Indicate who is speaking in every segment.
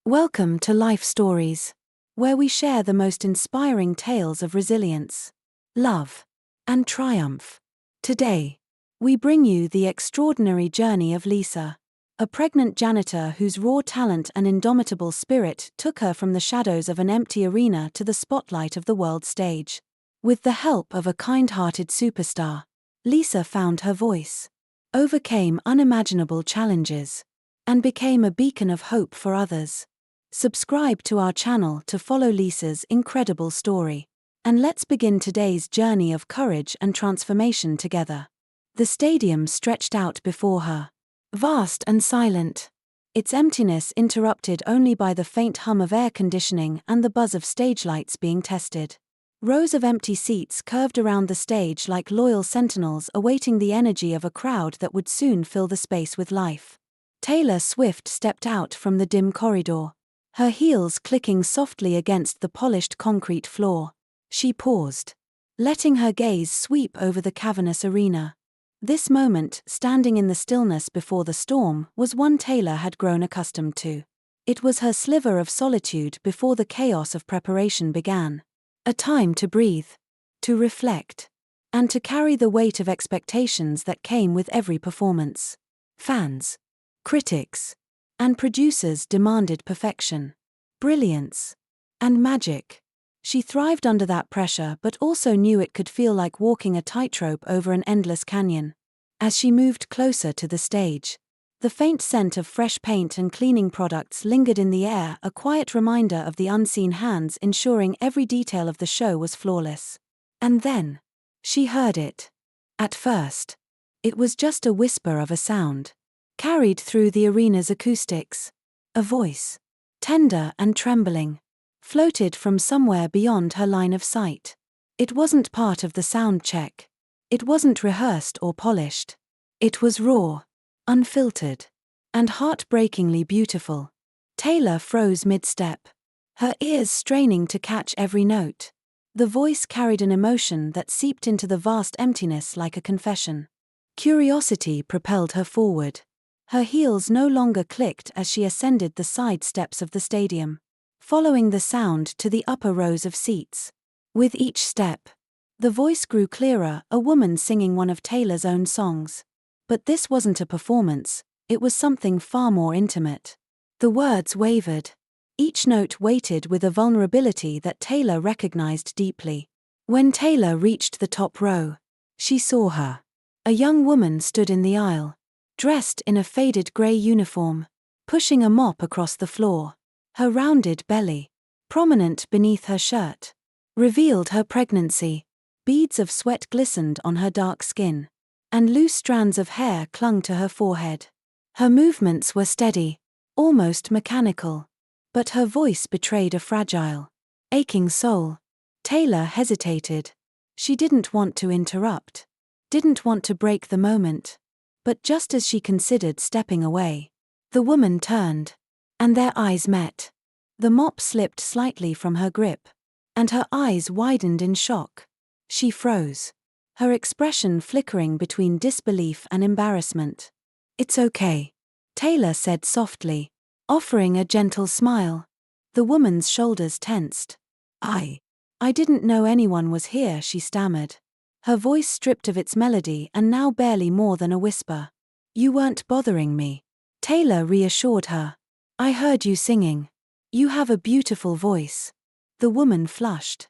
Speaker 1: Welcome to Life Stories, where we share the most inspiring tales of resilience, love, and triumph. Today, we bring you the extraordinary journey of Lisa, a pregnant janitor whose raw talent and indomitable spirit took her from the shadows of an empty arena to the spotlight of the world stage. With the help of a kind-hearted superstar, Lisa found her voice, overcame unimaginable challenges, and became a beacon of hope for others. Subscribe to our channel to follow Lisa's incredible story. And let's begin today's journey of courage and transformation together. The stadium stretched out before her, vast and silent, its emptiness interrupted only by the faint hum of air conditioning and the buzz of stage lights being tested. Rows of empty seats curved around the stage like loyal sentinels awaiting the energy of a crowd that would soon fill the space with life. Taylor Swift stepped out from the dim corridor, her heels clicking softly against the polished concrete floor. She paused, letting her gaze sweep over the cavernous arena. This moment, standing in the stillness before the storm, was one Taylor had grown accustomed to. It was her sliver of solitude before the chaos of preparation began. A time to breathe, to reflect, and to carry the weight of expectations that came with every performance. Fans, critics, and producers demanded perfection, brilliance, and magic. She thrived under that pressure but also knew it could feel like walking a tightrope over an endless canyon. As she moved closer to the stage, the faint scent of fresh paint and cleaning products lingered in the air, a quiet reminder of the unseen hands ensuring every detail of the show was flawless. And then, she heard it. At first, it was just a whisper of a sound, carried through the arena's acoustics. A voice, tender and trembling, floated from somewhere beyond her line of sight. It wasn't part of the sound check. It wasn't rehearsed or polished. It was raw, unfiltered, and heartbreakingly beautiful. Taylor froze mid-step, her ears straining to catch every note. The voice carried an emotion that seeped into the vast emptiness like a confession. Curiosity propelled her forward. Her heels no longer clicked as she ascended the side steps of the stadium, following the sound to the upper rows of seats. With each step, the voice grew clearer, a woman singing one of Taylor's own songs. But this wasn't a performance, it was something far more intimate. The words wavered, each note weighted with a vulnerability that Taylor recognized deeply. When Taylor reached the top row, she saw her. A young woman stood in the aisle, dressed in a faded grey uniform, pushing a mop across the floor. Her rounded belly, prominent beneath her shirt, revealed her pregnancy. Beads of sweat glistened on her dark skin, and loose strands of hair clung to her forehead. Her movements were steady, almost mechanical, but her voice betrayed a fragile, aching soul. Taylor hesitated. She didn't want to interrupt, didn't want to break the moment. But just as she considered stepping away, the woman turned, and their eyes met. The mop slipped slightly from her grip, and her eyes widened in shock. She froze, her expression flickering between disbelief and embarrassment. "It's okay," Taylor said softly, offering a gentle smile. The woman's shoulders tensed. I didn't know anyone was here," she stammered, her voice stripped of its melody and now barely more than a whisper. "You weren't bothering me," Taylor reassured her. "I heard you singing. You have a beautiful voice." The woman flushed,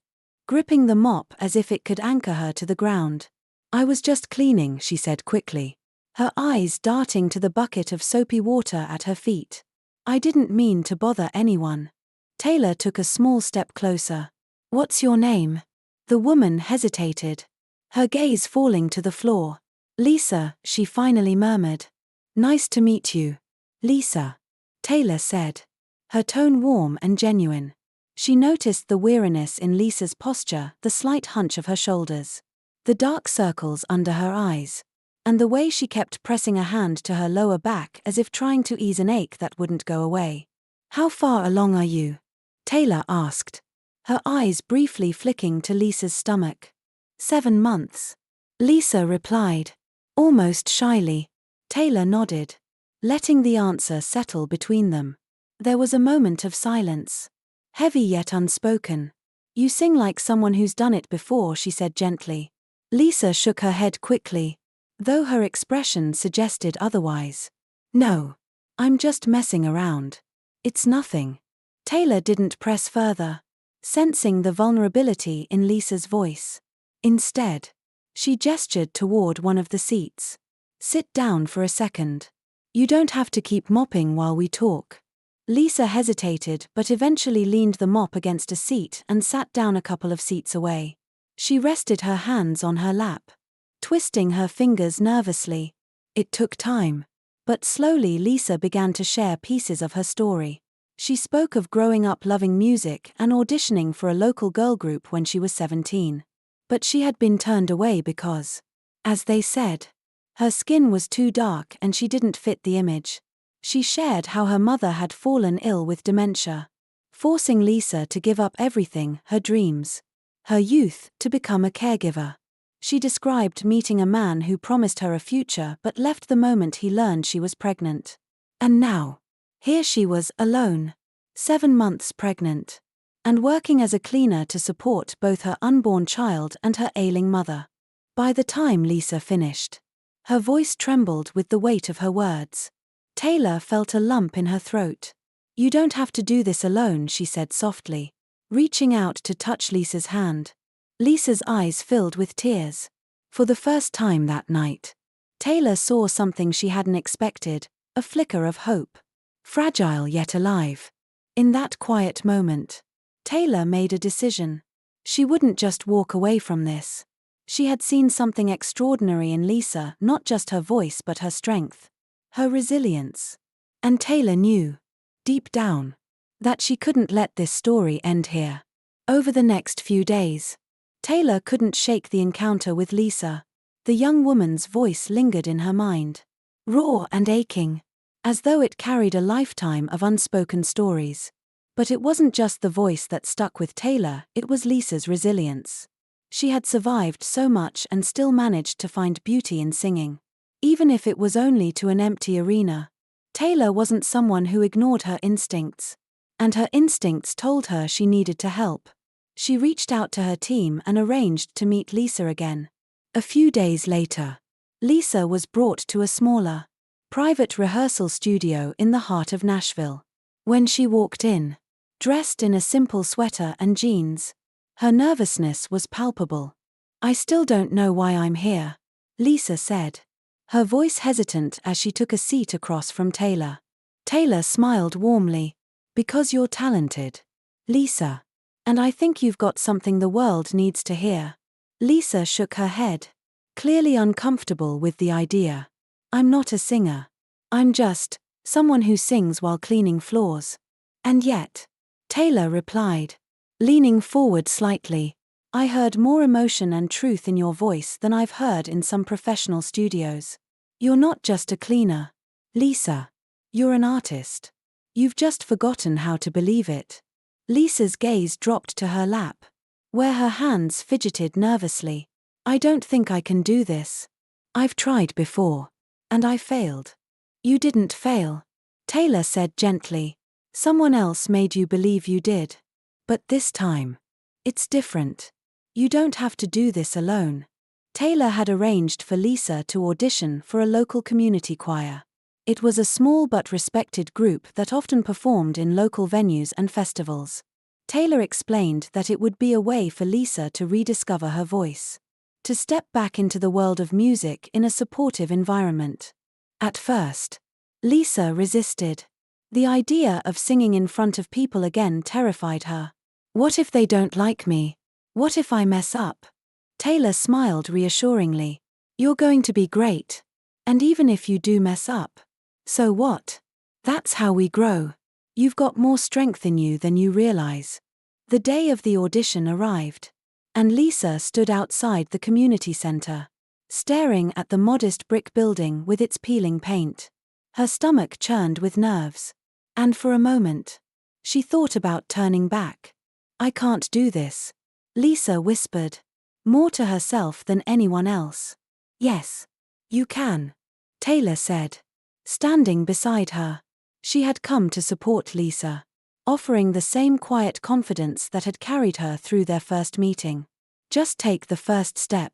Speaker 1: gripping the mop as if it could anchor her to the ground. "I was just cleaning," she said quickly, her eyes darting to the bucket of soapy water at her feet. "I didn't mean to bother anyone." Taylor took a small step closer. "What's your name?" The woman hesitated, her gaze falling to the floor. "Lisa," she finally murmured. "Nice to meet you." "Lisa," Taylor said, her tone warm and genuine. She noticed the weariness in Lisa's posture, the slight hunch of her shoulders, the dark circles under her eyes, and the way she kept pressing a hand to her lower back as if trying to ease an ache that wouldn't go away. "How far along are you?" Taylor asked, her eyes briefly flicking to Lisa's stomach. 7 months. Lisa replied, almost shyly. Taylor nodded, letting the answer settle between them. There was a moment of silence. Heavy yet unspoken. "You sing like someone who's done it before," she said gently. Lisa shook her head quickly, though her expression suggested otherwise. "No. I'm just messing around. It's nothing." Taylor didn't press further, sensing the vulnerability in Lisa's voice. Instead, she gestured toward one of the seats. "Sit down for a second. You don't have to keep mopping while we talk." Lisa hesitated but eventually leaned the mop against a seat and sat down a couple of seats away. She rested her hands on her lap, twisting her fingers nervously. It took time, but slowly Lisa began to share pieces of her story. She spoke of growing up loving music and auditioning for a local girl group when she was 17. But she had been turned away because, as they said, her skin was too dark and she didn't fit the image. She shared how her mother had fallen ill with dementia, forcing Lisa to give up everything, her dreams, her youth, to become a caregiver. She described meeting a man who promised her a future but left the moment he learned she was pregnant. And now, here she was, alone, 7 months pregnant, and working as a cleaner to support both her unborn child and her ailing mother. By the time Lisa finished, her voice trembled with the weight of her words. Taylor felt a lump in her throat. "You don't have to do this alone," she said softly, reaching out to touch Lisa's hand. Lisa's eyes filled with tears. For the first time that night, Taylor saw something she hadn't expected, a flicker of hope. Fragile yet alive. In that quiet moment, Taylor made a decision. She wouldn't just walk away from this. She had seen something extraordinary in Lisa, not just her voice but her strength, her resilience. And Taylor knew, deep down, that she couldn't let this story end here. Over the next few days, Taylor couldn't shake the encounter with Lisa. The young woman's voice lingered in her mind, raw and aching, as though it carried a lifetime of unspoken stories. But it wasn't just the voice that stuck with Taylor, it was Lisa's resilience. She had survived so much and still managed to find beauty in singing, even if it was only to an empty arena. Taylor wasn't someone who ignored her instincts, and her instincts told her she needed to help. She reached out to her team and arranged to meet Lisa again. A few days later, Lisa was brought to a smaller, private rehearsal studio in the heart of Nashville. When she walked in, dressed in a simple sweater and jeans, her nervousness was palpable. "I still don't know why I'm here," Lisa said, her voice hesitant as she took a seat across from Taylor. Taylor smiled warmly. "Because you're talented, Lisa. And I think you've got something the world needs to hear." Lisa shook her head, clearly uncomfortable with the idea. "I'm not a singer. I'm just someone who sings while cleaning floors." "And yet," Taylor replied, leaning forward slightly, "I heard more emotion and truth in your voice than I've heard in some professional studios. You're not just a cleaner, Lisa. You're an artist. You've just forgotten how to believe it." Lisa's gaze dropped to her lap, where her hands fidgeted nervously. "I don't think I can do this. I've tried before, and I failed." "You didn't fail," Taylor said gently. "Someone else made you believe you did. But this time, it's different. You don't have to do this alone." Taylor had arranged for Lisa to audition for a local community choir. It was a small but respected group that often performed in local venues and festivals. Taylor explained that it would be a way for Lisa to rediscover her voice, to step back into the world of music in a supportive environment. At first, Lisa resisted. The idea of singing in front of people again terrified her. "What if they don't like me? What if I mess up?" Taylor smiled reassuringly. "You're going to be great. And even if you do mess up, so what? That's how we grow. You've got more strength in you than you realize." The day of the audition arrived, and Lisa stood outside the community center, staring at the modest brick building with its peeling paint. Her stomach churned with nerves, and for a moment, she thought about turning back. "I can't do this," Lisa whispered, more to herself than anyone else. "Yes, you can," Taylor said, standing beside her. She had come to support Lisa, offering the same quiet confidence that had carried her through their first meeting. Just take the first step.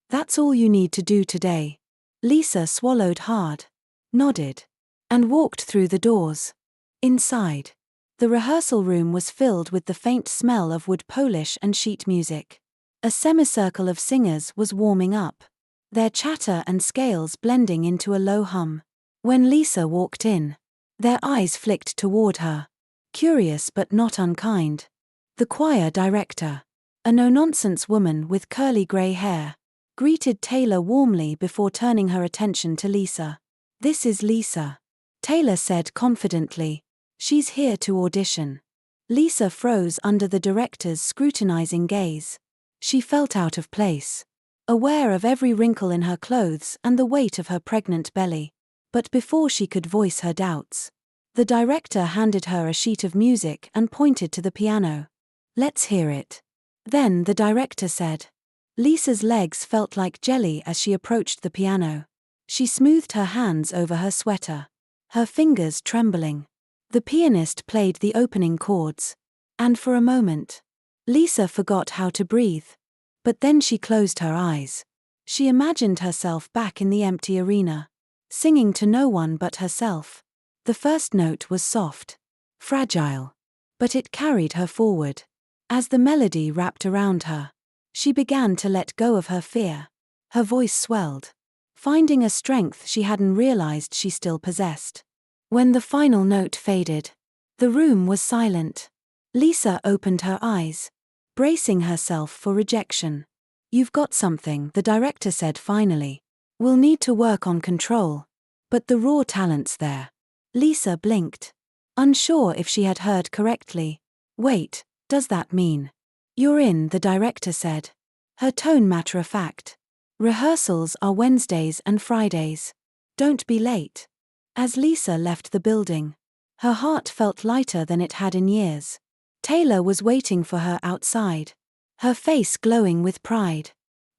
Speaker 1: That's all you need to do today. Lisa swallowed hard, nodded, and walked through the doors. Inside, the rehearsal room was filled with the faint smell of wood polish and sheet music. A semicircle of singers was warming up, their chatter and scales blending into a low hum. When Lisa walked in, their eyes flicked toward her, curious but not unkind. The choir director, a no-nonsense woman with curly grey hair, greeted Taylor warmly before turning her attention to Lisa. "This is Lisa," Taylor said confidently. "She's here to audition." Lisa froze under the director's scrutinizing gaze. She felt out of place, aware of every wrinkle in her clothes and the weight of her pregnant belly. But before she could voice her doubts, the director handed her a sheet of music and pointed to the piano. "Let's hear it." Then the director said. Lisa's legs felt like jelly as she approached the piano. She smoothed her hands over her sweater, her fingers trembling. The pianist played the opening chords, and for a moment, Lisa forgot how to breathe. But then she closed her eyes. She imagined herself back in the empty arena, singing to no one but herself. The first note was soft, fragile, but it carried her forward. As the melody wrapped around her, she began to let go of her fear. Her voice swelled, finding a strength she hadn't realized she still possessed. When the final note faded, the room was silent. Lisa opened her eyes, bracing herself for rejection. "You've got something," the director said finally. "We'll need to work on control, but the raw talent's there." Lisa blinked, unsure if she had heard correctly. "Wait, does that mean you're in?" the director said, her tone matter-of-fact. "Rehearsals are Wednesdays and Fridays. Don't be late." As Lisa left the building, her heart felt lighter than it had in years. Taylor was waiting for her outside, her face glowing with pride.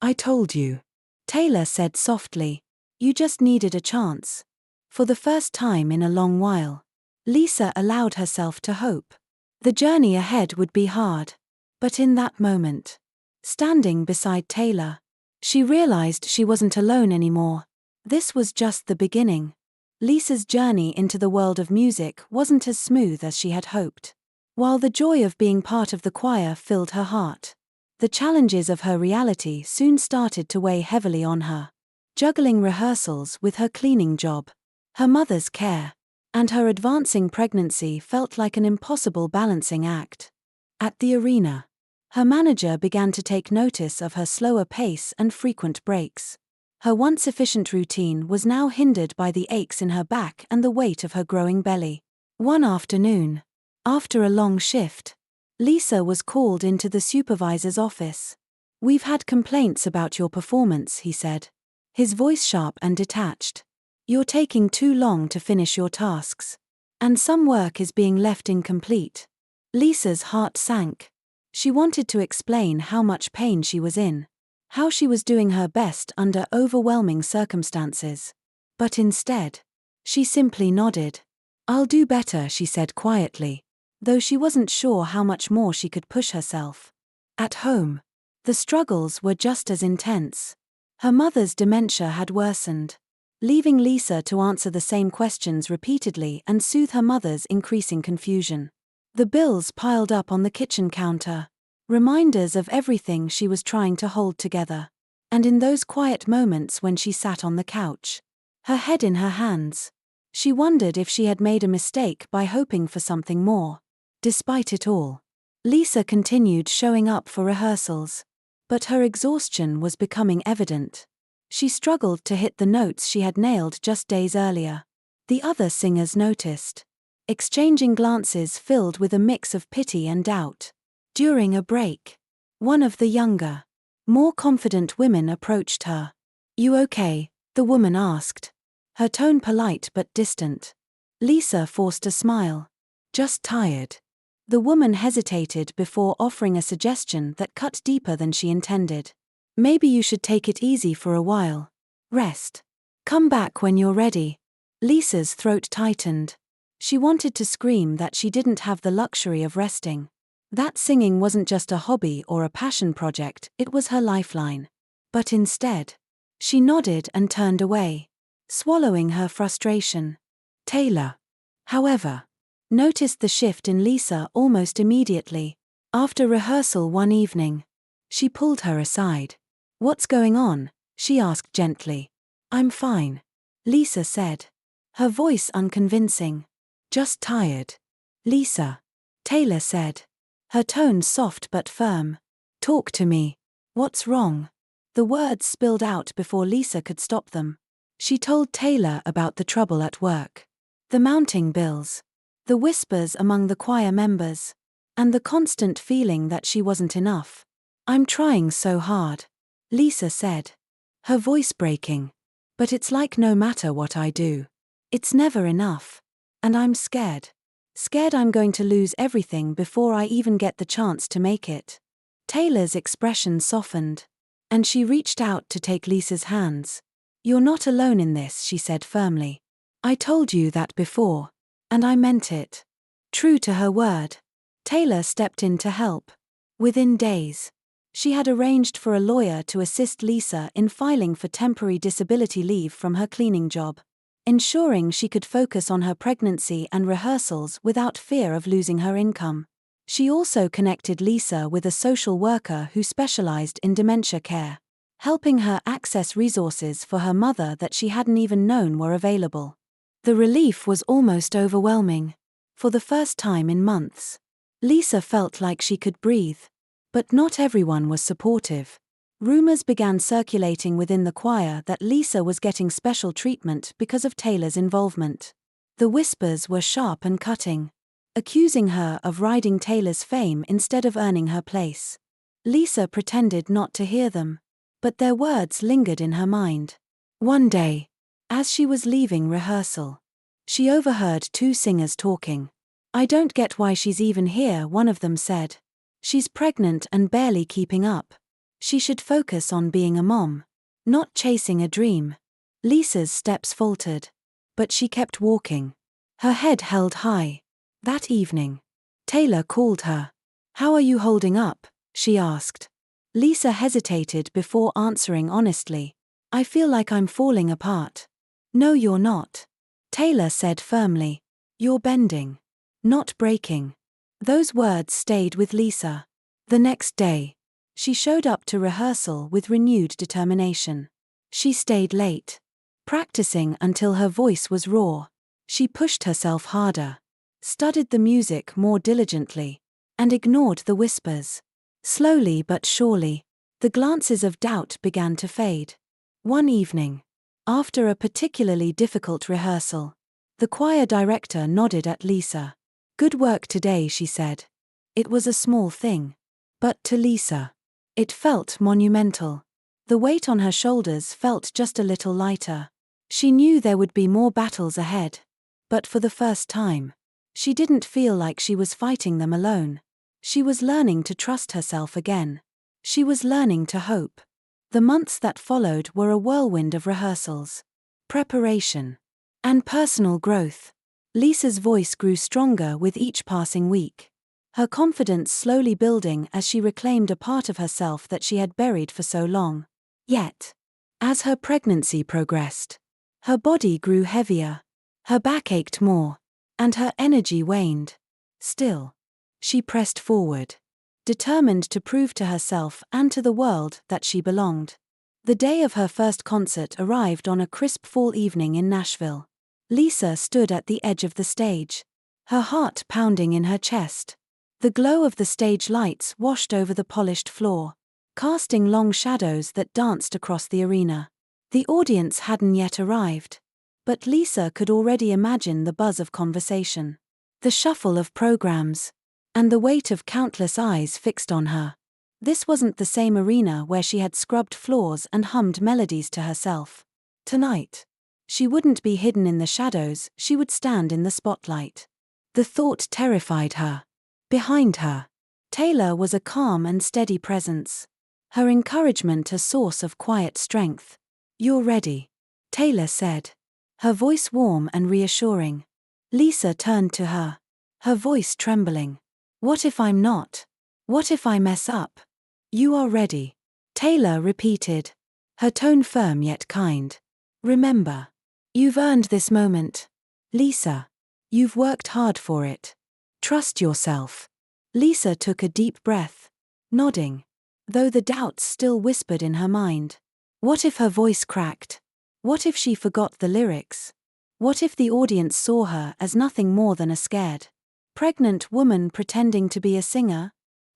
Speaker 1: "I told you," Taylor said softly. "You just needed a chance." For the first time in a long while, Lisa allowed herself to hope. The journey ahead would be hard. But in that moment, standing beside Taylor, she realized she wasn't alone anymore. This was just the beginning. Lisa's journey into the world of music wasn't as smooth as she had hoped. While the joy of being part of the choir filled her heart, the challenges of her reality soon started to weigh heavily on her. Juggling rehearsals with her cleaning job, her mother's care, and her advancing pregnancy felt like an impossible balancing act. At the arena, her manager began to take notice of her slower pace and frequent breaks. Her once efficient routine was now hindered by the aches in her back and the weight of her growing belly. One afternoon, after a long shift, Lisa was called into the supervisor's office. "We've had complaints about your performance," he said, his voice sharp and detached. "You're taking too long to finish your tasks, and some work is being left incomplete." Lisa's heart sank. She wanted to explain how much pain she was in, how she was doing her best under overwhelming circumstances. But instead, she simply nodded. "I'll do better," she said quietly, though she wasn't sure how much more she could push herself. At home, the struggles were just as intense. Her mother's dementia had worsened, leaving Lisa to answer the same questions repeatedly and soothe her mother's increasing confusion. The bills piled up on the kitchen counter, reminders of everything she was trying to hold together. And in those quiet moments when she sat on the couch, her head in her hands, she wondered if she had made a mistake by hoping for something more. Despite it all, Lisa continued showing up for rehearsals. But her exhaustion was becoming evident. She struggled to hit the notes she had nailed just days earlier. The other singers noticed, exchanging glances filled with a mix of pity and doubt. During a break, one of the younger, more confident women approached her. "You okay?" the woman asked, her tone polite but distant. Lisa forced a smile. "Just tired." The woman hesitated before offering a suggestion that cut deeper than she intended. "Maybe you should take it easy for a while. Rest. Come back when you're ready." Lisa's throat tightened. She wanted to scream that she didn't have the luxury of resting. That singing wasn't just a hobby or a passion project, it was her lifeline. But instead, she nodded and turned away, swallowing her frustration. Taylor, however, noticed the shift in Lisa almost immediately. After rehearsal one evening, she pulled her aside. "What's going on?" she asked gently. "I'm fine," Lisa said, her voice unconvincing. "Just tired." "Lisa," Taylor said, her tone soft but firm. "Talk to me. What's wrong?" The words spilled out before Lisa could stop them. She told Taylor about the trouble at work, the mounting bills, the whispers among the choir members, and the constant feeling that she wasn't enough. "I'm trying so hard," Lisa said, her voice breaking. "But it's like no matter what I do, it's never enough. And I'm scared. Scared I'm going to lose everything before I even get the chance to make it." Taylor's expression softened, and she reached out to take Lisa's hands. "You're not alone in this," she said firmly. "I told you that before, and I meant it." True to her word, Taylor stepped in to help. Within days, she had arranged for a lawyer to assist Lisa in filing for temporary disability leave from her cleaning job, ensuring she could focus on her pregnancy and rehearsals without fear of losing her income. She also connected Lisa with a social worker who specialized in dementia care, helping her access resources for her mother that she hadn't even known were available. The relief was almost overwhelming. For the first time in months, Lisa felt like she could breathe. But not everyone was supportive. Rumors began circulating within the choir that Lisa was getting special treatment because of Taylor's involvement. The whispers were sharp and cutting, accusing her of riding Taylor's fame instead of earning her place. Lisa pretended not to hear them, but their words lingered in her mind. One day, as she was leaving rehearsal, she overheard two singers talking. "I don't get why she's even here," one of them said. "She's pregnant and barely keeping up. She should focus on being a mom, not chasing a dream." Lisa's steps faltered, but she kept walking, her head held high. That evening, Taylor called her. "How are you holding up?" she asked. Lisa hesitated before answering honestly. "I feel like I'm falling apart." "No, you're not," Taylor said firmly. "You're bending, not breaking." Those words stayed with Lisa. The next day, she showed up to rehearsal with renewed determination. She stayed late, practicing until her voice was raw. She pushed herself harder, studied the music more diligently, and ignored the whispers. Slowly but surely, the glances of doubt began to fade. One evening, after a particularly difficult rehearsal, the choir director nodded at Lisa. "Good work today," she said. It was a small thing, but to Lisa, it felt monumental. The weight on her shoulders felt just a little lighter. She knew there would be more battles ahead, but for the first time, she didn't feel like she was fighting them alone. She was learning to trust herself again. She was learning to hope. The months that followed were a whirlwind of rehearsals, preparation, and personal growth. Lisa's voice grew stronger with each passing week, her confidence slowly building as she reclaimed a part of herself that she had buried for so long. Yet, as her pregnancy progressed, her body grew heavier, her back ached more, and her energy waned. Still, she pressed forward, determined to prove to herself and to the world that she belonged. The day of her first concert arrived on a crisp fall evening in Nashville. Lisa stood at the edge of the stage, her heart pounding in her chest. The glow of the stage lights washed over the polished floor, casting long shadows that danced across the arena. The audience hadn't yet arrived, but Lisa could already imagine the buzz of conversation, the shuffle of programs, and the weight of countless eyes fixed on her. This wasn't the same arena where she had scrubbed floors and hummed melodies to herself. Tonight, she wouldn't be hidden in the shadows, she would stand in the spotlight. The thought terrified her. Behind her, Taylor was a calm and steady presence, her encouragement a source of quiet strength. "You're ready," Taylor said, her voice warm and reassuring. Lisa turned to her, her voice trembling. What if I'm not? What if I mess up? You are ready, Taylor repeated, her tone firm yet kind. Remember, you've earned this moment. Lisa, you've worked hard for it. Trust yourself. Lisa took a deep breath, nodding, though the doubts still whispered in her mind. What if her voice cracked? What if she forgot the lyrics? What if the audience saw her as nothing more than a scared, pregnant woman pretending to be a singer?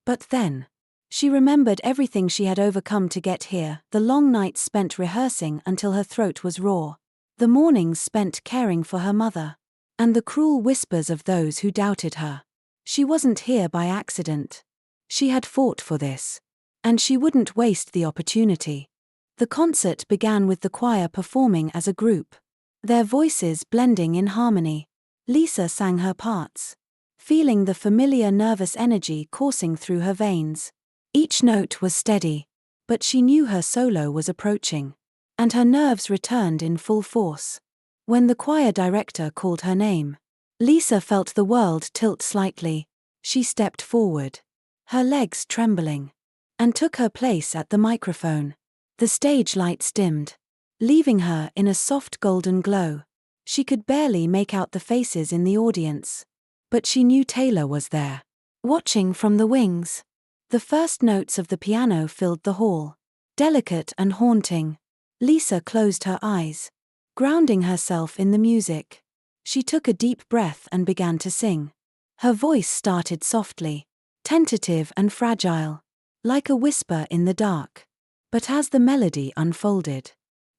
Speaker 1: But then, she remembered everything she had overcome to get here, the long nights spent rehearsing until her throat was raw, the mornings spent caring for her mother, and the cruel whispers of those who doubted her. She wasn't here by accident. She had fought for this, and she wouldn't waste the opportunity. The concert began with the choir performing as a group, their voices blending in harmony. Lisa sang her parts, feeling the familiar nervous energy coursing through her veins. Each note was steady, but she knew her solo was approaching, and her nerves returned in full force. When the choir director called her name, Lisa felt the world tilt slightly. She stepped forward, her legs trembling, and took her place at the microphone. The stage lights dimmed, leaving her in a soft golden glow. She could barely make out the faces in the audience, but she knew Taylor was there, watching from the wings. The first notes of the piano filled the hall, delicate and haunting. Lisa closed her eyes, grounding herself in the music. She took a deep breath and began to sing. Her voice started softly, tentative and fragile, like a whisper in the dark. But as the melody unfolded,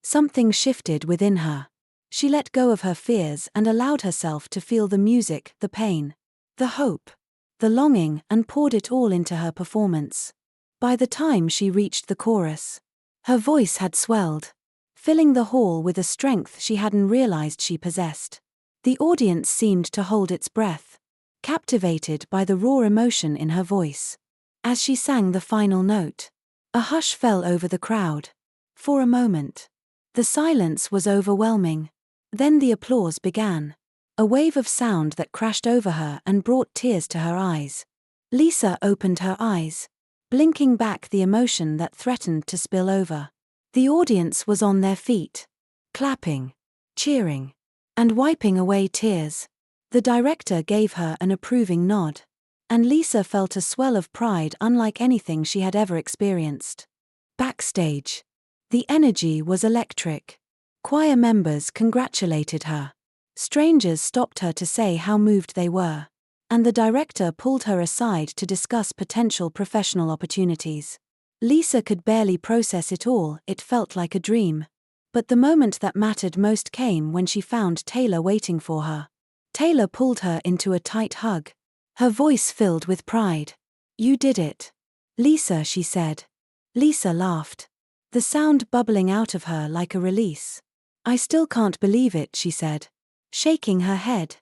Speaker 1: something shifted within her. She let go of her fears and allowed herself to feel the music, the pain, the hope, the longing, and poured it all into her performance. By the time she reached the chorus, her voice had swelled, filling the hall with a strength she hadn't realized she possessed. The audience seemed to hold its breath, captivated by the raw emotion in her voice. As she sang the final note, a hush fell over the crowd. For a moment, the silence was overwhelming. Then the applause began, a wave of sound that crashed over her and brought tears to her eyes. Lisa opened her eyes, blinking back the emotion that threatened to spill over. The audience was on their feet, clapping, cheering, and wiping away tears. The director gave her an approving nod, and Lisa felt a swell of pride unlike anything she had ever experienced. Backstage, the energy was electric. Choir members congratulated her. Strangers stopped her to say how moved they were, and the director pulled her aside to discuss potential professional opportunities. Lisa could barely process it all. It felt like a dream. But the moment that mattered most came when she found Taylor waiting for her. Taylor pulled her into a tight hug, her voice filled with pride. "You did it, Lisa," she said. Lisa laughed, the sound bubbling out of her like a release. "I still can't believe it," she said, shaking her head.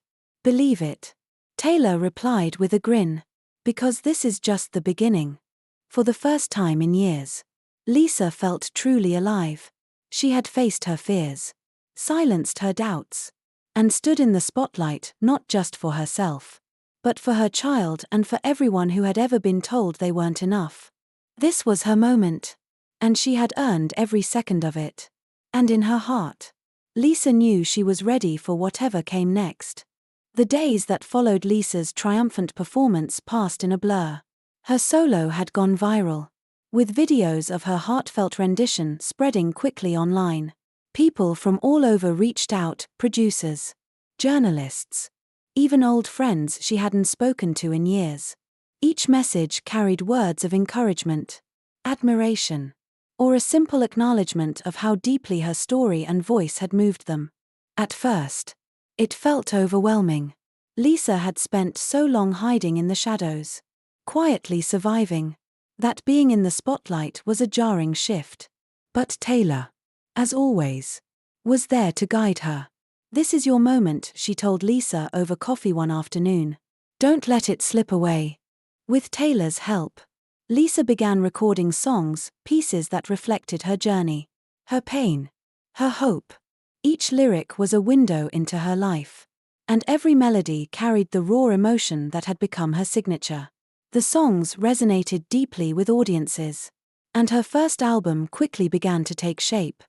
Speaker 1: "Believe it," Taylor replied with a grin, "because this is just the beginning." For the first time in years, Lisa felt truly alive. She had faced her fears, silenced her doubts, and stood in the spotlight not just for herself, but for her child and for everyone who had ever been told they weren't enough. This was her moment, and she had earned every second of it. And in her heart, Lisa knew she was ready for whatever came next. The days that followed Lisa's triumphant performance passed in a blur. Her solo had gone viral, with videos of her heartfelt rendition spreading quickly online. People from all over reached out, producers, journalists, even old friends she hadn't spoken to in years. Each message carried words of encouragement, admiration, or a simple acknowledgement of how deeply her story and voice had moved them. At first, it felt overwhelming. Lisa had spent so long hiding in the shadows, quietly surviving, that being in the spotlight was a jarring shift. But Taylor, as always, was there to guide her. "This is your moment," she told Lisa over coffee one afternoon. "Don't let it slip away." With Taylor's help, Lisa began recording songs, pieces that reflected her journey, her pain, her hope. Each lyric was a window into her life. and every melody carried the raw emotion that had become her signature. The songs resonated deeply with audiences, and her first album quickly began to take shape.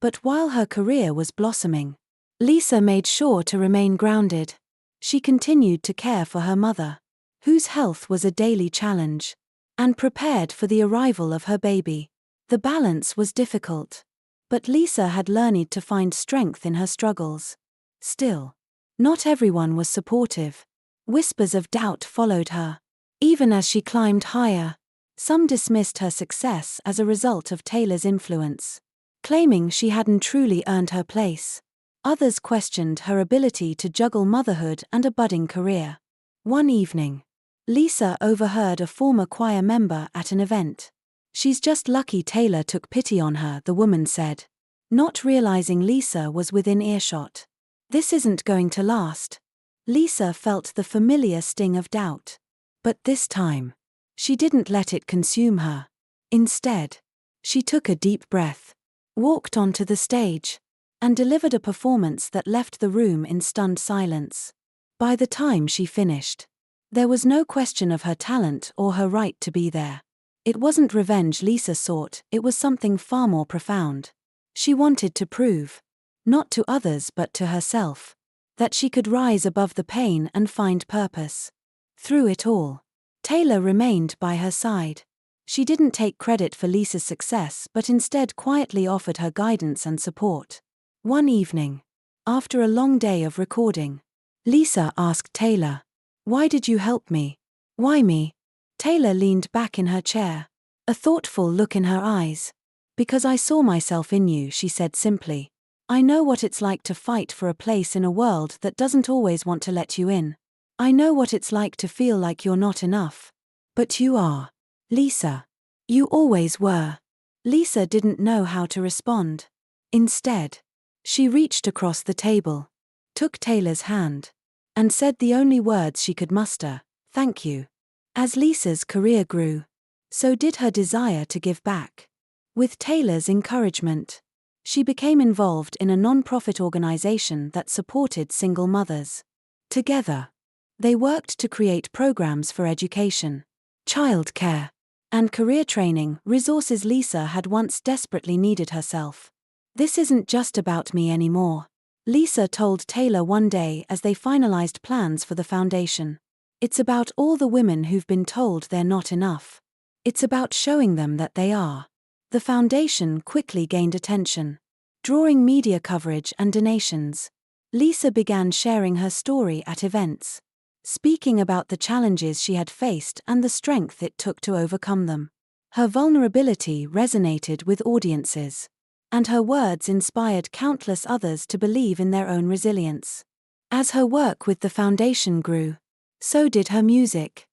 Speaker 1: But while her career was blossoming, Lisa made sure to remain grounded. She continued to care for her mother, whose health was a daily challenge, and prepared for the arrival of her baby. The balance was difficult, but Lisa had learned to find strength in her struggles. Still, not everyone was supportive. Whispers of doubt followed her. Even as she climbed higher, some dismissed her success as a result of Taylor's influence, claiming she hadn't truly earned her place. Others questioned her ability to juggle motherhood and a budding career. One evening, Lisa overheard a former choir member at an event. "She's just lucky Taylor took pity on her," the woman said, not realizing Lisa was within earshot. "This isn't going to last." Lisa felt the familiar sting of doubt. But this time, she didn't let it consume her. Instead, she took a deep breath, walked onto the stage, and delivered a performance that left the room in stunned silence. By the time she finished, there was no question of her talent or her right to be there. It wasn't revenge Lisa sought, it was something far more profound. She wanted to prove, not to others but to herself, that she could rise above the pain and find purpose. Through it all, Taylor remained by her side. She didn't take credit for Lisa's success but instead quietly offered her guidance and support. One evening, after a long day of recording, Lisa asked Taylor, "Why did you help me? Why me?" Taylor leaned back in her chair, a thoughtful look in her eyes. "Because I saw myself in you," she said simply. "I know what it's like to fight for a place in a world that doesn't always want to let you in. I know what it's like to feel like you're not enough. But you are, Lisa. You always were." Lisa didn't know how to respond. Instead, she reached across the table, took Taylor's hand, and said the only words she could muster, "Thank you." As Lisa's career grew, so did her desire to give back. With Taylor's encouragement, she became involved in a non-profit organization that supported single mothers. Together, they worked to create programs for education, childcare, and career training, resources Lisa had once desperately needed herself. "This isn't just about me anymore," Lisa told Taylor one day as they finalized plans for the foundation. "It's about all the women who've been told they're not enough. It's about showing them that they are." The foundation quickly gained attention, drawing media coverage and donations. Lisa began sharing her story at events, speaking about the challenges she had faced and the strength it took to overcome them. Her vulnerability resonated with audiences, and her words inspired countless others to believe in their own resilience. As her work with the foundation grew, so did her music.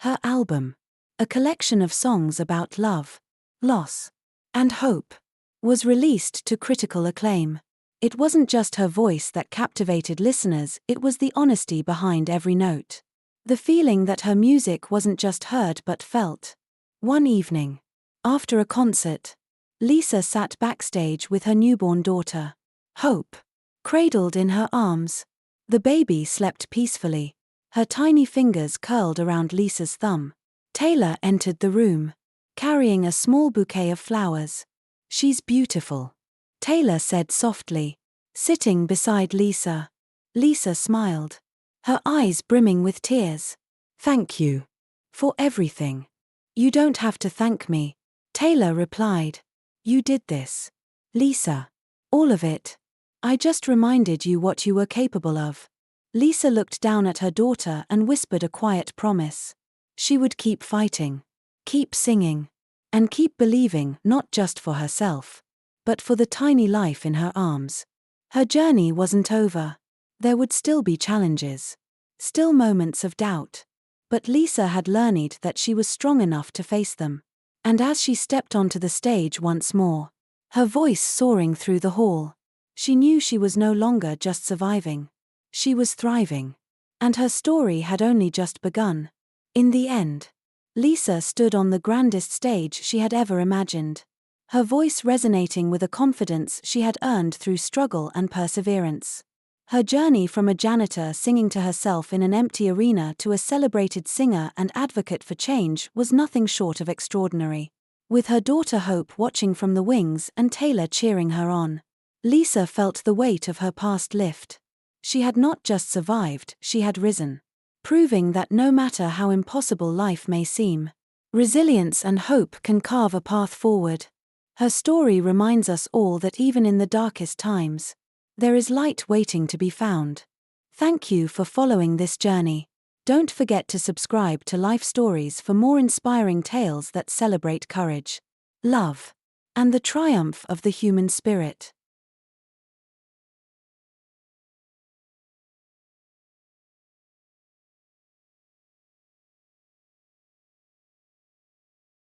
Speaker 1: Her album, a collection of songs about love, loss, and hope, was released to critical acclaim. It wasn't just her voice that captivated listeners, it was the honesty behind every note. The feeling that her music wasn't just heard but felt. One evening, after a concert, Lisa sat backstage with her newborn daughter, Hope, cradled in her arms. The baby slept peacefully, her tiny fingers curled around Lisa's thumb. Taylor entered the room, carrying a small bouquet of flowers. "She's beautiful," Taylor said softly, sitting beside Lisa. Lisa smiled, her eyes brimming with tears. "Thank you for everything." "You don't have to thank me," Taylor replied. "You did this, Lisa. All of it. I just reminded you what you were capable of." Lisa looked down at her daughter and whispered a quiet promise. She would keep fighting, keep singing, and keep believing, not just for herself, but for the tiny life in her arms. Her journey wasn't over. There would still be challenges, still moments of doubt. But Lisa had learned that she was strong enough to face them. And as she stepped onto the stage once more, her voice soaring through the hall, she knew she was no longer just surviving. She was thriving. And her story had only just begun. In the end, Lisa stood on the grandest stage she had ever imagined, her voice resonating with a confidence she had earned through struggle and perseverance. Her journey from a janitor singing to herself in an empty arena to a celebrated singer and advocate for change was nothing short of extraordinary. With her daughter Hope watching from the wings and Taylor cheering her on, Lisa felt the weight of her past lift. She had not just survived, she had risen, proving that no matter how impossible life may seem, resilience and hope can carve a path forward. Her story reminds us all that even in the darkest times, there is light waiting to be found. Thank you for following this journey. Don't forget to subscribe to Life Stories for more inspiring tales that celebrate courage, love, and the triumph of the human spirit.